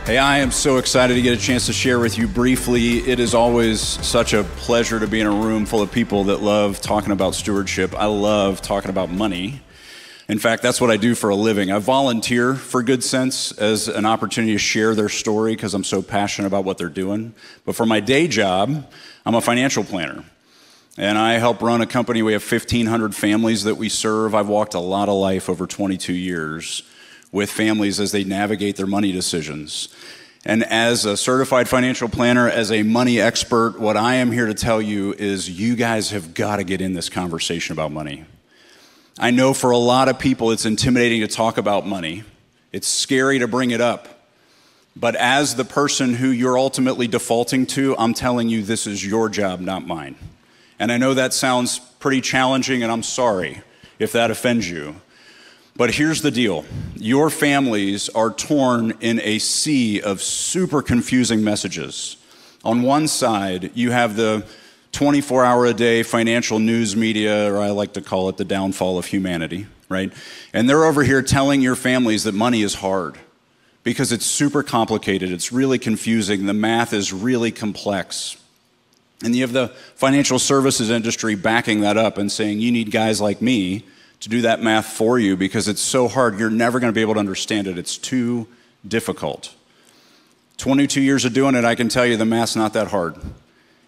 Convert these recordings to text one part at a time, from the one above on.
Hey, I am so excited to get a chance to share with you briefly. It is always such a pleasure to be in a room full of people that love talking about stewardship. I love talking about money. In fact, that's what I do for a living. I volunteer for Good Sense as an opportunity to share their story because I'm so passionate about what they're doing. But for my day job, I'm a financial planner. And I help run a company. We have 1,500 families that we serve. I've walked a lot of life over 22 years with families as they navigate their money decisions. And as a certified financial planner, as a money expert, what I am here to tell you is you guys have got to get in this conversation about money. I know for a lot of people it's intimidating to talk about money. It's scary to bring it up. But as the person who you're ultimately defaulting to, I'm telling you this is your job, not mine. And I know that sounds pretty challenging, and I'm sorry if that offends you. But here's the deal. Your families are torn in a sea of super confusing messages. On one side, you have the 24-hour-a-day financial news media, or I like to call it the downfall of humanity, right? And they're over here telling your families that money is hard because it's super complicated, it's really confusing, the math is really complex. And you have the financial services industry backing that up and saying, you need guys like me to do that math for you because it's so hard, you're never going to be able to understand it. It's too difficult. 22 years of doing it, I can tell you the math's not that hard.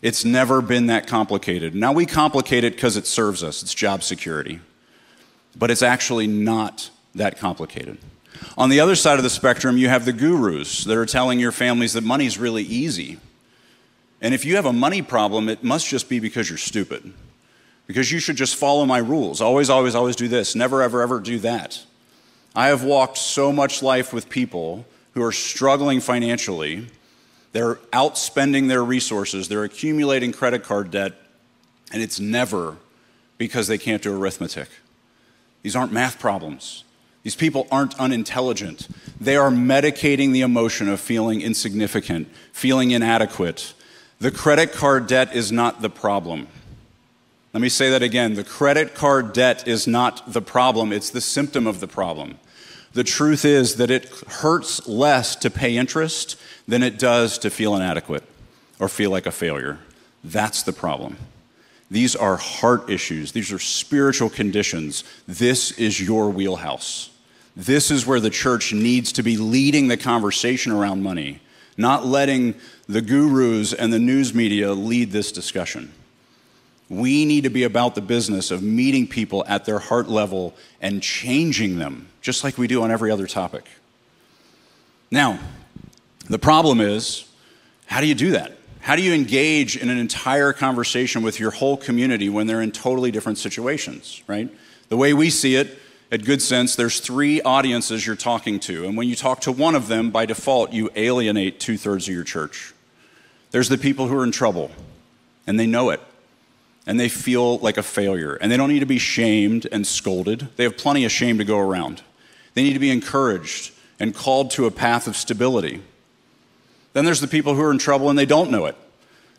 It's never been that complicated. Now we complicate it because it serves us. It's job security. But it's actually not that complicated. On the other side of the spectrum, you have the gurus that are telling your families that money's really easy. And if you have a money problem, it must just be because you're stupid. Because you should just follow my rules. Always, always, always do this. Never, ever, ever do that. I have walked so much life with people who are struggling financially. They're outspending their resources. They're accumulating credit card debt. And it's never because they can't do arithmetic. These aren't math problems. These people aren't unintelligent. They are medicating the emotion of feeling insignificant, feeling inadequate. The credit card debt is not the problem. Let me say that again. The credit card debt is not the problem. It's the symptom of the problem. The truth is that it hurts less to pay interest than it does to feel inadequate or feel like a failure. That's the problem. These are heart issues. These are spiritual conditions. This is your wheelhouse. This is where the church needs to be leading the conversation around money, not letting the gurus and the news media lead this discussion. We need to be about the business of meeting people at their heart level and changing them, just like we do on every other topic. Now, the problem is, how do you do that? How do you engage in an entire conversation with your whole community when they're in totally different situations, right? The way we see it at Good Sense, there's 3 audiences you're talking to. And when you talk to one of them, by default, you alienate 2/3 of your church. There's the people who are in trouble, and they know it. And they feel like a failure. And they don't need to be shamed and scolded. They have plenty of shame to go around. They need to be encouraged and called to a path of stability. Then there's the people who are in trouble and they don't know it.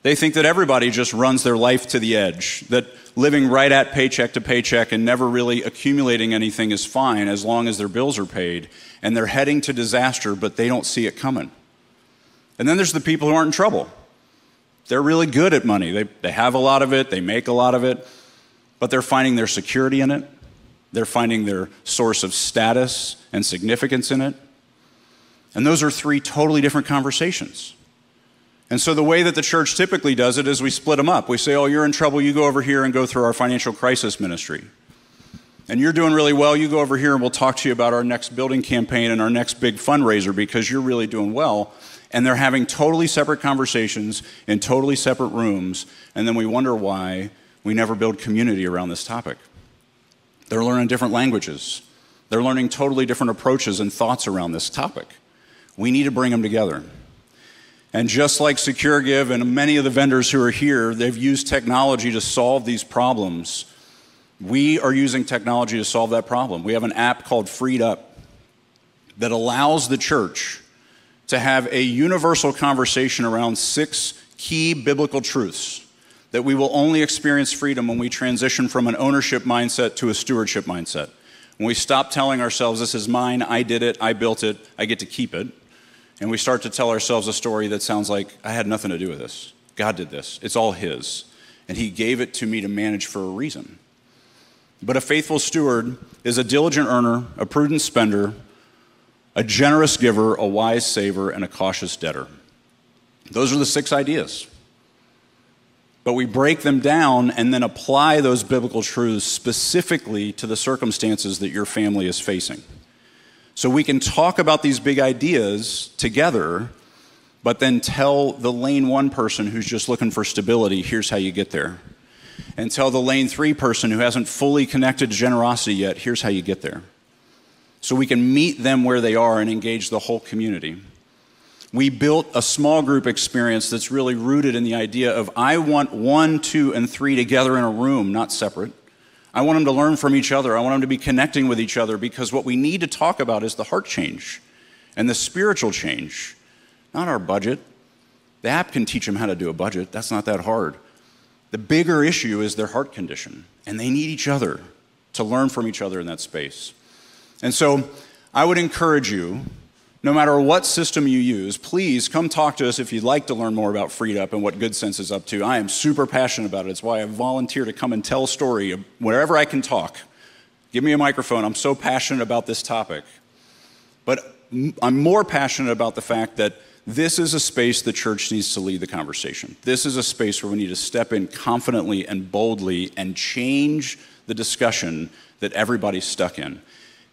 They think that everybody just runs their life to the edge, that living right at paycheck to paycheck and never really accumulating anything is fine as long as their bills are paid. And they're heading to disaster, but they don't see it coming. And then there's the people who aren't in trouble. They're really good at money. They have a lot of it. They make a lot of it. But they're finding their security in it. They're finding their source of status and significance in it. And those are 3 totally different conversations. And so the way that the church typically does it is we split them up. We say, oh, you're in trouble. You go over here and go through our financial crisis ministry. And you're doing really well. You go over here and we'll talk to you about our next building campaign and our next big fundraiser because you're really doing well. And they're having totally separate conversations in totally separate rooms, and then we wonder why we never build community around this topic. They're learning different languages. They're learning totally different approaches and thoughts around this topic. We need to bring them together. And just like SecureGive and many of the vendors who are here, they've used technology to solve these problems. We are using technology to solve that problem. We have an app called Freed Up that allows the church to have a universal conversation around 6 key biblical truths that we will only experience freedom when we transition from an ownership mindset to a stewardship mindset. When we stop telling ourselves, this is mine, I did it, I built it, I get to keep it, And we start to tell ourselves a story that sounds like, I had nothing to do with this. God did this. It's all his. And he gave it to me to manage for a reason. But a faithful steward is a diligent earner, a prudent spender, a generous giver, a wise saver, and a cautious debtor. Those are the 6 ideas. But we break them down and then apply those biblical truths specifically to the circumstances that your family is facing. So we can talk about these big ideas together, but then tell the lane 1 person who's just looking for stability, here's how you get there. And tell the lane 3 person who hasn't fully connected to generosity yet, here's how you get there. So we can meet them where they are and engage the whole community. We built a small group experience that's really rooted in the idea of I want 1, 2, and 3 together in a room, not separate. I want them to learn from each other. I want them to be connecting with each other, because what we need to talk about is the heart change and the spiritual change, not our budget. The app can teach them how to do a budget. That's not that hard. The bigger issue is their heart condition, and they need each other to learn from each other in that space. And so I would encourage you, no matter what system you use, please come talk to us if you'd like to learn more about Freed Up and what Good Sense is up to. I am super passionate about it. It's why I volunteer to come and tell a story wherever I can talk. Give me a microphone. I'm so passionate about this topic. But I'm more passionate about the fact that this is a space the church needs to lead the conversation. This is a space where we need to step in confidently and boldly and change the discussion that everybody's stuck in.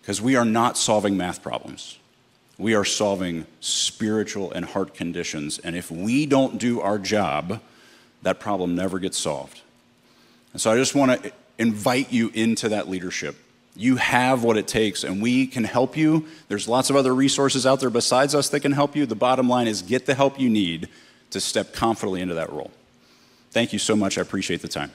Because we are not solving math problems. We are solving spiritual and heart conditions. And if we don't do our job, that problem never gets solved. And so I just want to invite you into that leadership. You have what it takes, and we can help you. There's lots of other resources out there besides us that can help you. The bottom line is get the help you need to step confidently into that role. Thank you so much. I appreciate the time.